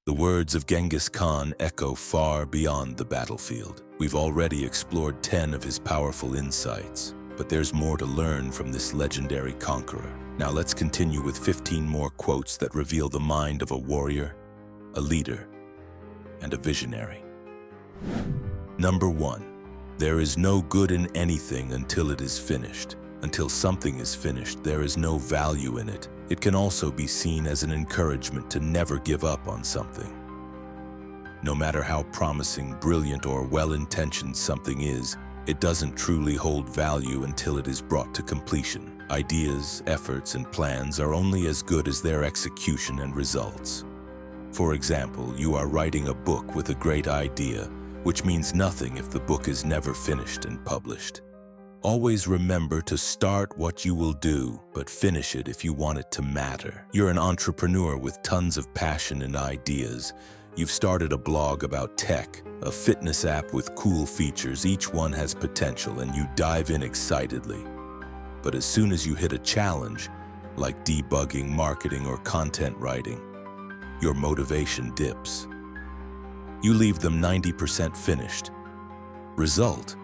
The words of Genghis Khan echo far beyond the battlefield. We've already explored 10 of his powerful insights, but there's more to learn from this legendary conqueror. Now let's continue with 15 more quotes that reveal the mind of a warrior, a leader, and a visionary. Number 1. There is no good in anything until it is finished. Until something is finished, there is no value in it. It can also be seen as an encouragement to never give up on something. No matter how promising, brilliant, or well-intentioned something is, it doesn't truly hold value until it is brought to completion. Ideas, efforts, and plans are only as good as their execution and results. For example, you are writing a book with a great idea, which means nothing if the book is never finished and published. Always remember to start what you will do, but finish it if you want it to matter. You're an entrepreneur with tons of passion and ideas. You've started a blog about tech, a fitness app with cool features. Each one has potential, and you dive in excitedly. But as soon as you hit a challenge, like debugging, marketing, or content writing, your motivation dips. You leave them 90% finished. Result: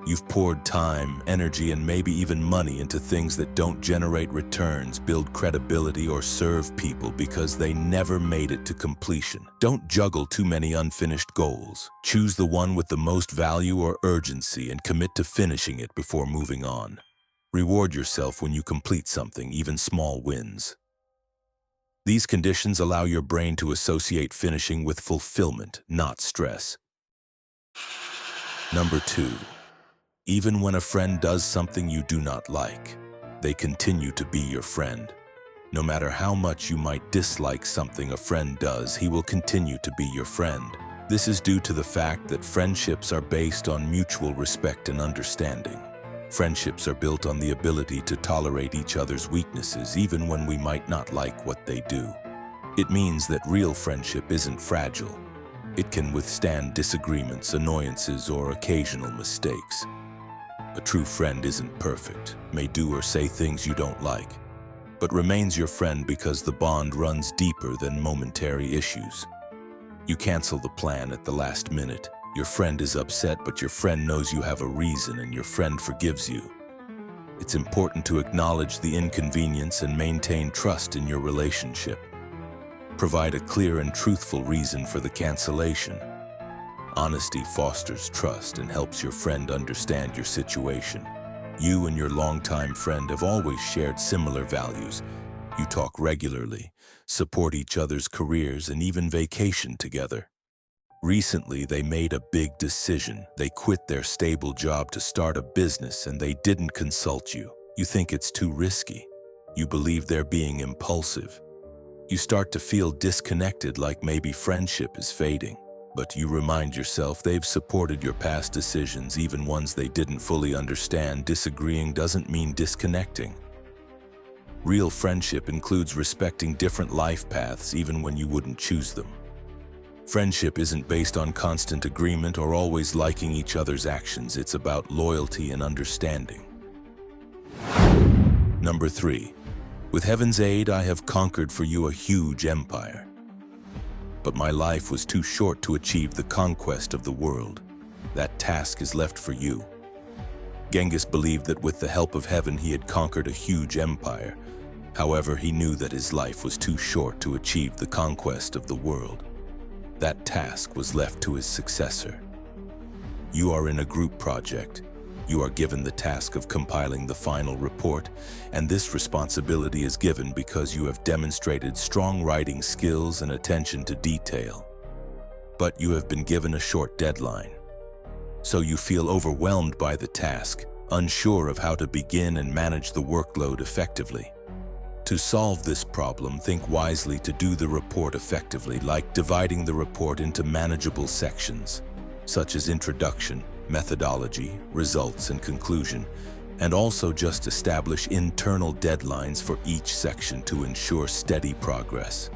you've poured time, energy, and maybe even money into things that don't generate returns, build credibility, or serve people because they never made it to completion. Don't juggle too many unfinished goals. Choose the one with the most value or urgency and commit to finishing it before moving on. Reward yourself when you complete something, even small wins. These conditions allow your brain to associate finishing with fulfillment, not stress. Number 2. Even when a friend does something you do not like, they continue to be your friend. No matter how much you might dislike something a friend does, he will continue to be your friend. This is due to the fact that friendships are based on mutual respect and understanding. Friendships are built on the ability to tolerate each other's weaknesses, even when we might not like what they do. It means that real friendship isn't fragile. It can withstand disagreements, annoyances, or occasional mistakes. A true friend isn't perfect, may do or say things you don't like, but remains your friend because the bond runs deeper than momentary issues. You cancel the plan at the last minute. Your friend is upset, but your friend knows you have a reason, and your friend forgives you. It's important to acknowledge the inconvenience and maintain trust in your relationship. Provide a clear and truthful reason for the cancellation. Honesty fosters trust and helps your friend understand your situation. You and your longtime friend have always shared similar values. You talk regularly, support each other's careers, and even vacation together. Recently, they made a big decision. They quit their stable job to start a business, and they didn't consult you. You think it's too risky. You believe they're being impulsive. You start to feel disconnected, like maybe friendship is fading. But you remind yourself they've supported your past decisions, even ones they didn't fully understand. Disagreeing doesn't mean disconnecting. Real friendship includes respecting different life paths, even when you wouldn't choose them. Friendship isn't based on constant agreement or always liking each other's actions. It's about loyalty and understanding. Number 3. With heaven's aid, I have conquered for you a huge empire. But my life was too short to achieve the conquest of the world. That task is left for you. Genghis believed that with the help of heaven he had conquered a huge empire. However, he knew that his life was too short to achieve the conquest of the world. That task was left to his successor. You are in a group project. You are given the task of compiling the final report, and this responsibility is given because you have demonstrated strong writing skills and attention to detail. But you have been given a short deadline. So you feel overwhelmed by the task, unsure of how to begin and manage the workload effectively. To solve this problem, think wisely to do the report effectively, like dividing the report into manageable sections, such as introduction, methodology, results, and conclusion, and also just establish internal deadlines for each section to ensure steady progress.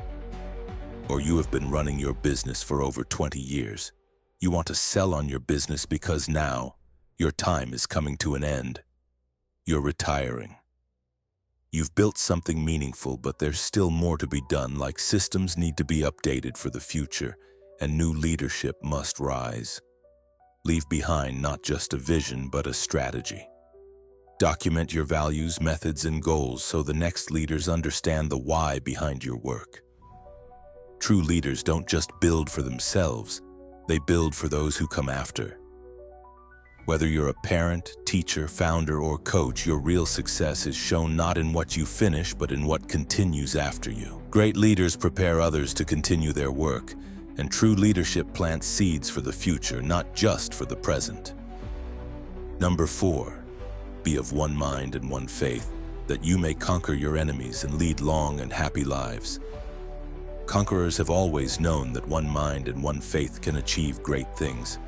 Or you have been running your business for over 20 years. You want to sell on your business because now your time is coming to an end. You're retiring. You've built something meaningful, but there's still more to be done, like systems need to be updated for the future, and new leadership must rise. Leave behind not just a vision, but a strategy. Document your values, methods, and goals so the next leaders understand the why behind your work. True leaders don't just build for themselves, they build for those who come after. Whether you're a parent, teacher, founder, or coach, your real success is shown not in what you finish, but in what continues after you. Great leaders prepare others to continue their work, and true leadership plants seeds for the future, not just for the present. Number 4, be of one mind and one faith, that you may conquer your enemies and lead long and happy lives. Conquerors have always known that one mind and one faith can achieve great things.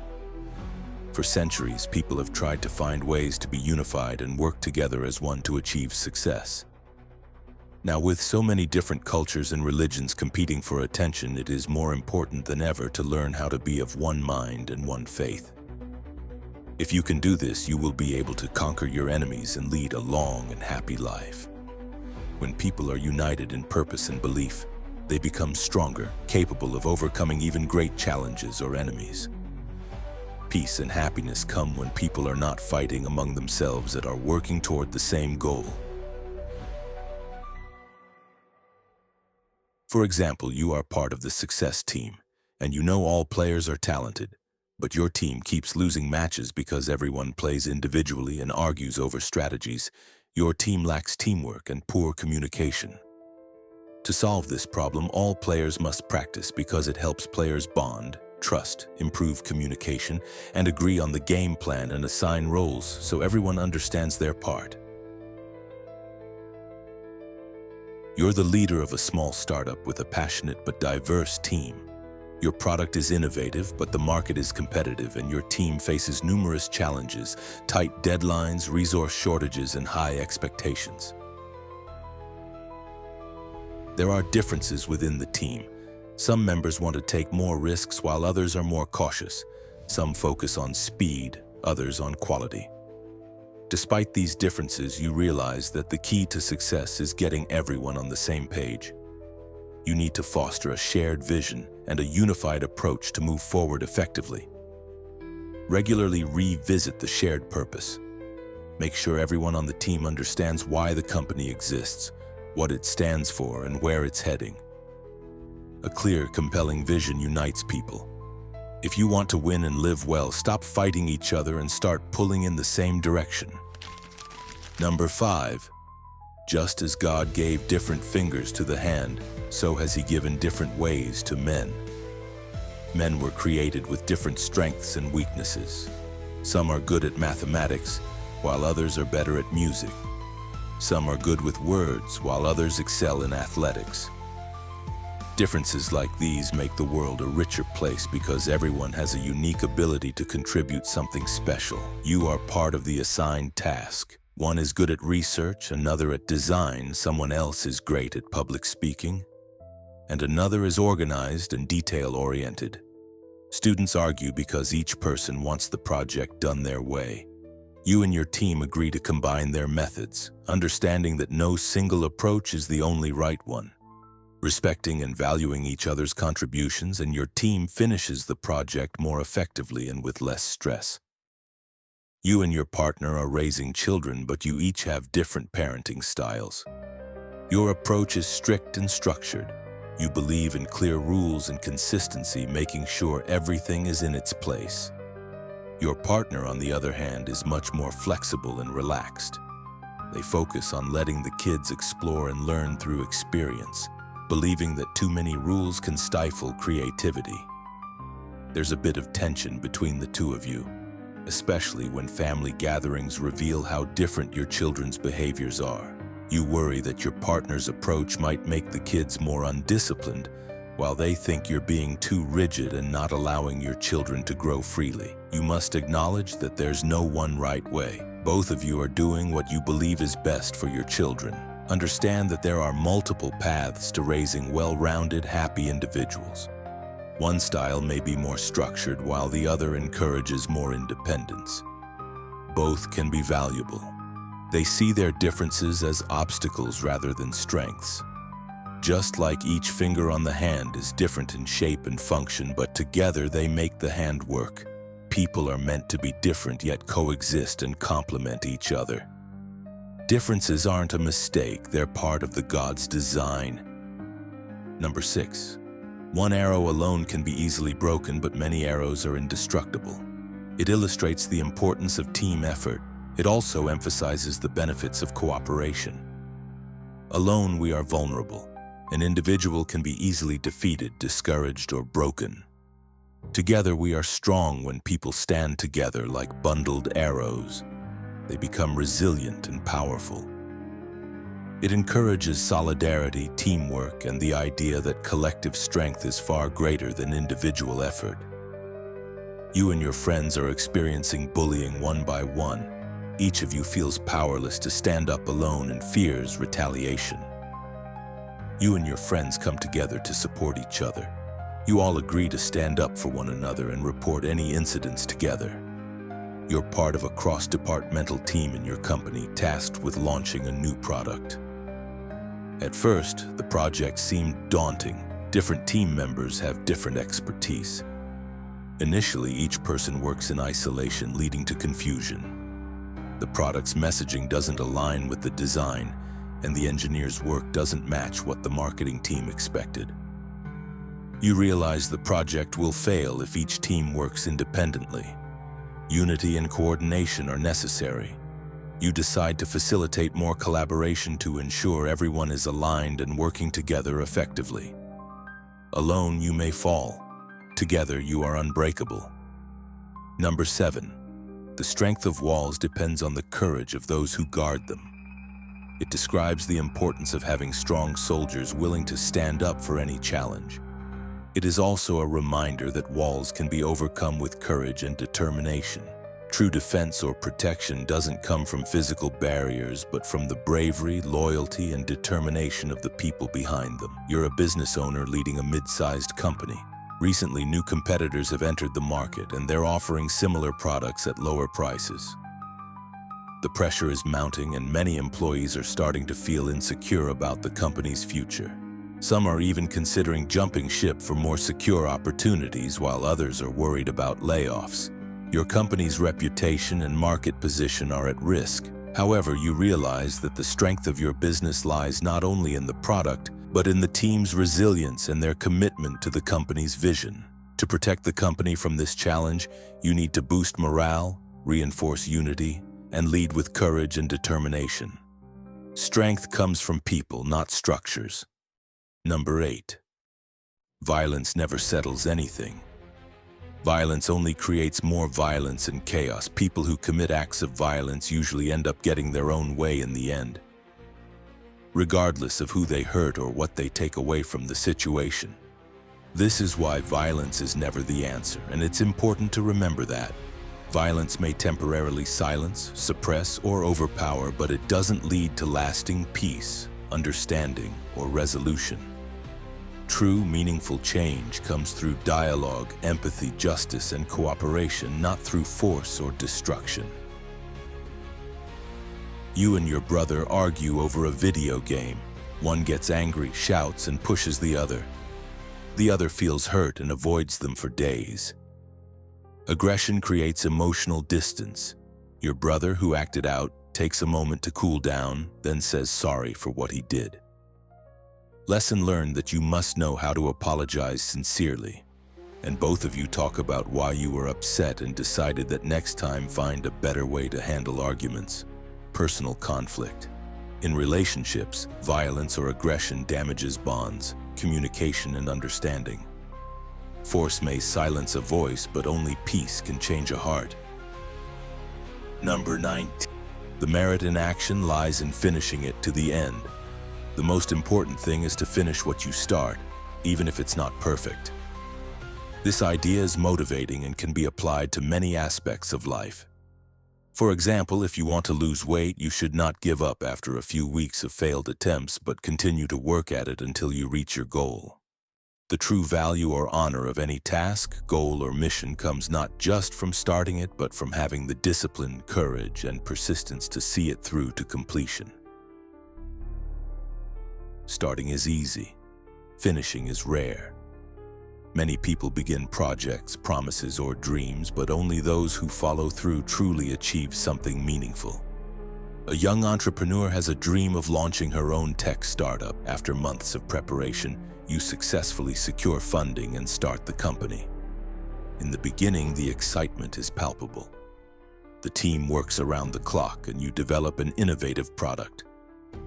For centuries, people have tried to find ways to be unified and work together as one to achieve success. Now, with so many different cultures and religions competing for attention, it is more important than ever to learn how to be of one mind and one faith. If you can do this, you will be able to conquer your enemies and lead a long and happy life. When people are united in purpose and belief, they become stronger, capable of overcoming even great challenges or enemies. Peace and happiness come when people are not fighting among themselves and are working toward the same goal. For example, you are part of the success team, and you know all players are talented, but your team keeps losing matches because everyone plays individually and argues over strategies. Your team lacks teamwork and poor communication. To solve this problem, all players must practice because it helps players bond, trust, improve communication, and agree on the game plan and assign roles so everyone understands their part. You're the leader of a small startup with a passionate but diverse team. Your product is innovative, but the market is competitive, and your team faces numerous challenges, tight deadlines, resource shortages, and high expectations. There are differences within the team. Some members want to take more risks while others are more cautious. Some focus on speed, others on quality. Despite these differences, you realize that the key to success is getting everyone on the same page. You need to foster a shared vision and a unified approach to move forward effectively. Regularly revisit the shared purpose. Make sure everyone on the team understands why the company exists, what it stands for, and where it's heading. A clear, compelling vision unites people. If you want to win and live well, stop fighting each other and start pulling in the same direction. Number 5, just as God gave different fingers to the hand, so has He given different ways to men. Men were created with different strengths and weaknesses. Some are good at mathematics, while others are better at music. Some are good with words, while others excel in athletics. Differences like these make the world a richer place because everyone has a unique ability to contribute something special. You are part of the assigned task. One is good at research, another at design, someone else is great at public speaking, and another is organized and detail-oriented. Students argue because each person wants the project done their way. You and your team agree to combine their methods, understanding that no single approach is the only right one. Respecting and valuing each other's contributions, and your team finishes the project more effectively and with less stress. You and your partner are raising children, but you each have different parenting styles. Your approach is strict and structured. You believe in clear rules and consistency, making sure everything is in its place. Your partner, on the other hand, is much more flexible and relaxed. They focus on letting the kids explore and learn through experience, believing that too many rules can stifle creativity. There's a bit of tension between the two of you, especially when family gatherings reveal how different your children's behaviors are. You worry that your partner's approach might make the kids more undisciplined, while they think you're being too rigid and not allowing your children to grow freely. You must acknowledge that there's no one right way. Both of you are doing what you believe is best for your children. Understand that there are multiple paths to raising well-rounded, happy individuals. One style may be more structured, while the other encourages more independence. Both can be valuable. They see their differences as obstacles rather than strengths. Just like each finger on the hand is different in shape and function, but together they make the hand work. People are meant to be different yet coexist and complement each other. Differences aren't a mistake, they're part of the God's design. Number 6. One arrow alone can be easily broken, but many arrows are indestructible. It illustrates the importance of team effort. It also emphasizes the benefits of cooperation. Alone, we are vulnerable. An individual can be easily defeated, discouraged, or broken. Together, we are strong. When people stand together like bundled arrows, they become resilient and powerful. It encourages solidarity, teamwork, and the idea that collective strength is far greater than individual effort. You and your friends are experiencing bullying one by one. Each of you feels powerless to stand up alone and fears retaliation. You and your friends come together to support each other. You all agree to stand up for one another and report any incidents together. You're part of a cross-departmental team in your company tasked with launching a new product. At first, the project seemed daunting. Different team members have different expertise. Initially, each person works in isolation, leading to confusion. The product's messaging doesn't align with the design, and the engineer's work doesn't match what the marketing team expected. You realize the project will fail if each team works independently. Unity and coordination are necessary. You decide to facilitate more collaboration to ensure everyone is aligned and working together effectively. Alone, you may fall. Together, you are unbreakable. Number 7. The strength of walls depends on the courage of those who guard them. It describes the importance of having strong soldiers willing to stand up for any challenge. It is also a reminder that walls can be overcome with courage and determination. True defense or protection doesn't come from physical barriers, but from the bravery, loyalty, and determination of the people behind them. You're a business owner leading a mid-sized company. Recently, new competitors have entered the market, and they're offering similar products at lower prices. The pressure is mounting, and many employees are starting to feel insecure about the company's future. Some are even considering jumping ship for more secure opportunities, while others are worried about layoffs. Your company's reputation and market position are at risk. However, you realize that the strength of your business lies not only in the product, but in the team's resilience and their commitment to the company's vision. To protect the company from this challenge, you need to boost morale, reinforce unity, and lead with courage and determination. Strength comes from people, not structures. Number 8. Violence never settles anything. Violence only creates more violence and chaos. People who commit acts of violence usually end up getting their own way in the end, regardless of who they hurt or what they take away from the situation. This is why violence is never the answer, and it's important to remember that. Violence may temporarily silence, suppress, or overpower, but it doesn't lead to lasting peace, understanding, or resolution. True, meaningful change comes through dialogue, empathy, justice, and cooperation, not through force or destruction. You and your brother argue over a video game. One gets angry, shouts, and pushes the other. The other feels hurt and avoids them for days. Aggression creates emotional distance. Your brother, who acted out, takes a moment to cool down, then says sorry for what he did. Lesson learned that you must know how to apologize sincerely. And both of you talk about why you were upset and decided that next time find a better way to handle arguments. Personal conflict. In relationships, violence or aggression damages bonds, communication, and understanding. Force may silence a voice, but only peace can change a heart. Number 9. The merit in action lies in finishing it to the end. The most important thing is to finish what you start, even if it's not perfect. This idea is motivating and can be applied to many aspects of life. For example, if you want to lose weight, you should not give up after a few weeks of failed attempts, but continue to work at it until you reach your goal. The true value or honor of any task, goal, or mission comes not just from starting it, but from having the discipline, courage, and persistence to see it through to completion. Starting is easy. Finishing is rare. Many people begin projects, promises, or dreams, but only those who follow through truly achieve something meaningful. A young entrepreneur has a dream of launching her own tech startup. After months of preparation, you successfully secure funding and start the company. In the beginning, the excitement is palpable. The team works around the clock and you develop an innovative product.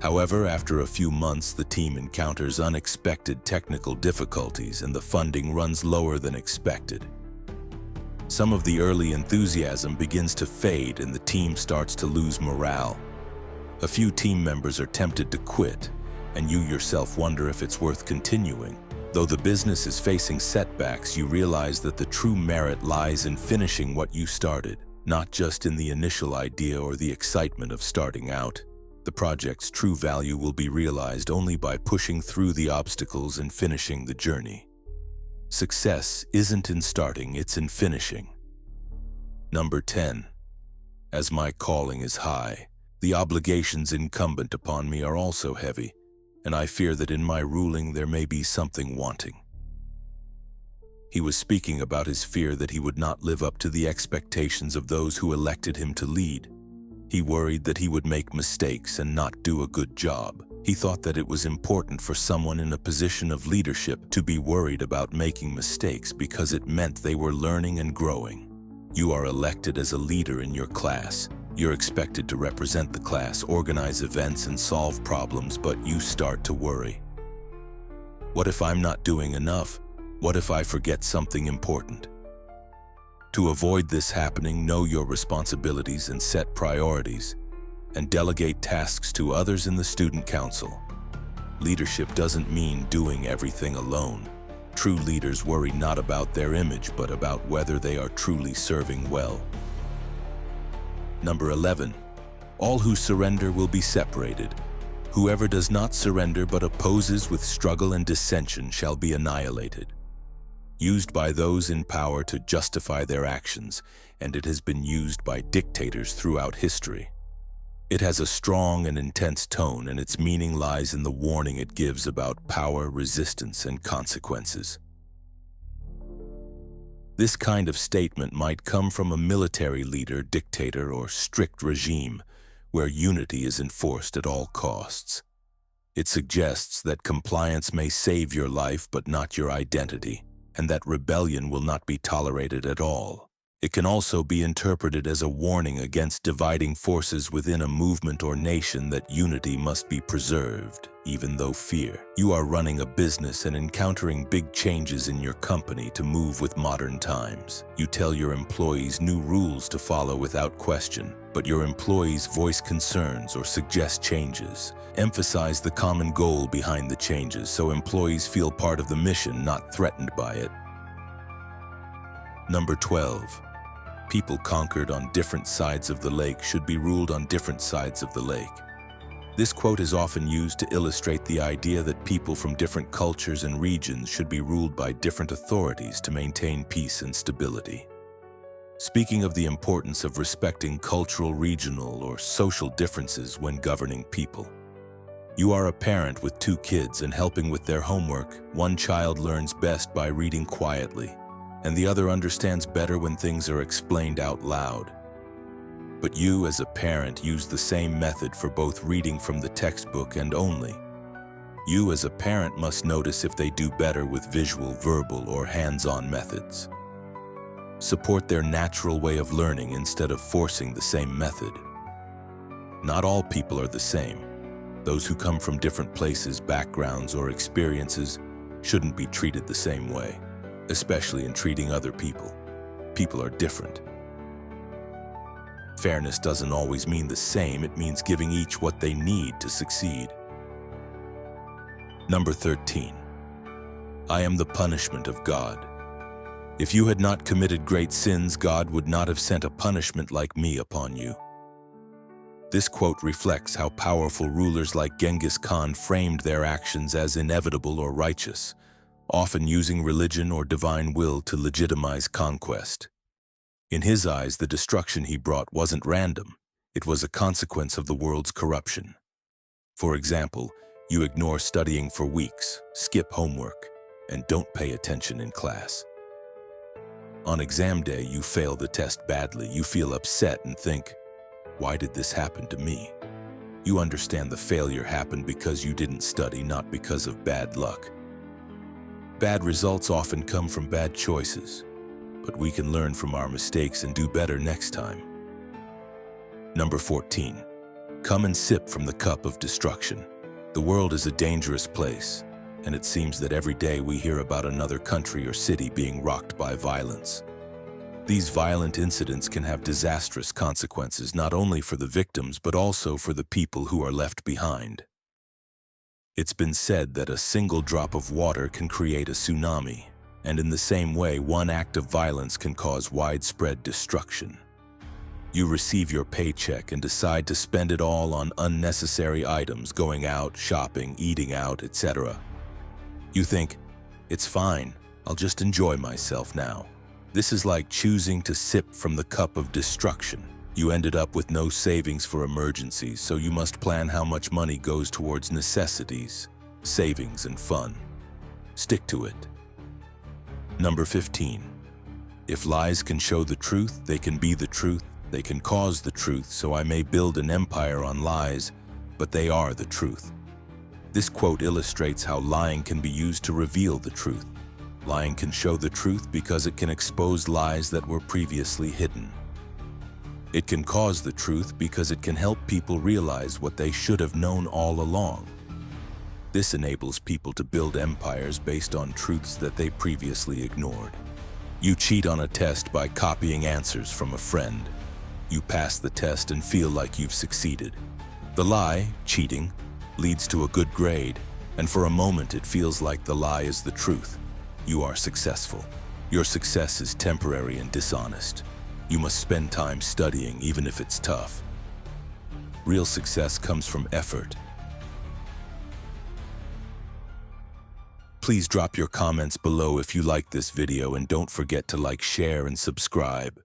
However, after a few months, the team encounters unexpected technical difficulties and the funding runs lower than expected. Some of the early enthusiasm begins to fade and the team starts to lose morale. A few team members are tempted to quit, and you yourself wonder if it's worth continuing. Though the business is facing setbacks, you realize that the true merit lies in finishing what you started, not just in the initial idea or the excitement of starting out. The project's true value will be realized only by pushing through the obstacles and finishing the journey. Success isn't in starting, it's in finishing. Number 10. As my calling is high, the obligations incumbent upon me are also heavy, and I fear that in my ruling there may be something wanting. He was speaking about his fear that he would not live up to the expectations of those who elected him to lead. He worried that he would make mistakes and not do a good job. He thought that it was important for someone in a position of leadership to be worried about making mistakes because it meant they were learning and growing. You are elected as a leader in your class. You're expected to represent the class, organize events, and solve problems, but you start to worry. What if I'm not doing enough? What if I forget something important? To avoid this happening, know your responsibilities and set priorities, and delegate tasks to others in the student council. Leadership doesn't mean doing everything alone. True leaders worry not about their image, but about whether they are truly serving well. Number 11. All who surrender will be separated. Whoever does not surrender but opposes with struggle and dissension shall be annihilated. Used by those in power to justify their actions, and it has been used by dictators throughout history. It has a strong and intense tone, and its meaning lies in the warning it gives about power, resistance, and consequences. This kind of statement might come from a military leader, dictator, or strict regime, where unity is enforced at all costs. It suggests that compliance may save your life but not your identity, and that rebellion will not be tolerated at all. It can also be interpreted as a warning against dividing forces within a movement or nation, that unity must be preserved, even though fear. You are running a business and encountering big changes in your company to move with modern times. You tell your employees new rules to follow without question, but your employees voice concerns or suggest changes. Emphasize the common goal behind the changes so employees feel part of the mission, not threatened by it. Number 12. People conquered on different sides of the lake should be ruled on different sides of the lake. This quote is often used to illustrate the idea that people from different cultures and regions should be ruled by different authorities to maintain peace and stability. Speaking of the importance of respecting cultural, regional, or social differences when governing people. You are a parent with 2 kids and helping with their homework. One child learns best by reading quietly, and the other understands better when things are explained out loud. But you, as a parent, use the same method for both reading from the textbook and only. You, as a parent, must notice if they do better with visual, verbal, or hands-on methods. Support their natural way of learning instead of forcing the same method. Not all people are the same. Those who come from different places, backgrounds, or experiences shouldn't be treated the same way. Especially in treating other people. People are different. Fairness doesn't always mean the same, it means giving each what they need to succeed. Number 13. I am the punishment of God. If you had not committed great sins, God would not have sent a punishment like me upon you. This quote reflects how powerful rulers like Genghis Khan framed their actions as inevitable or righteous, often using religion or divine will to legitimize conquest. In his eyes, the destruction he brought wasn't random. It was a consequence of the world's corruption. For example, you ignore studying for weeks, skip homework, and don't pay attention in class. On exam day, you fail the test badly. You feel upset and think, why did this happen to me? You understand the failure happened because you didn't study, not because of bad luck. Bad results often come from bad choices, but we can learn from our mistakes and do better next time. Number 14. Come and sip from the cup of destruction. The world is a dangerous place, and it seems that every day we hear about another country or city being rocked by violence. These violent incidents can have disastrous consequences not only for the victims but also for the people who are left behind. It's been said that a single drop of water can create a tsunami, and in the same way, one act of violence can cause widespread destruction. You receive your paycheck and decide to spend it all on unnecessary items, going out, shopping, eating out, etc. You think, it's fine, I'll just enjoy myself now. This is like choosing to sip from the cup of destruction. You ended up with no savings for emergencies, so you must plan how much money goes towards necessities, savings, and fun. Stick to it. Number 15. If lies can show the truth, they can be the truth. They can cause the truth, so I may build an empire on lies, but they are the truth. This quote illustrates how lying can be used to reveal the truth. Lying can show the truth because it can expose lies that were previously hidden. It can cause the truth because it can help people realize what they should have known all along. This enables people to build empires based on truths that they previously ignored. You cheat on a test by copying answers from a friend. You pass the test and feel like you've succeeded. The lie, cheating, leads to a good grade, and for a moment it feels like the lie is the truth. You are successful. Your success is temporary and dishonest. You must spend time studying even if it's tough. Real success comes from effort. Please drop your comments below if you like this video, and don't forget to like, share, and subscribe.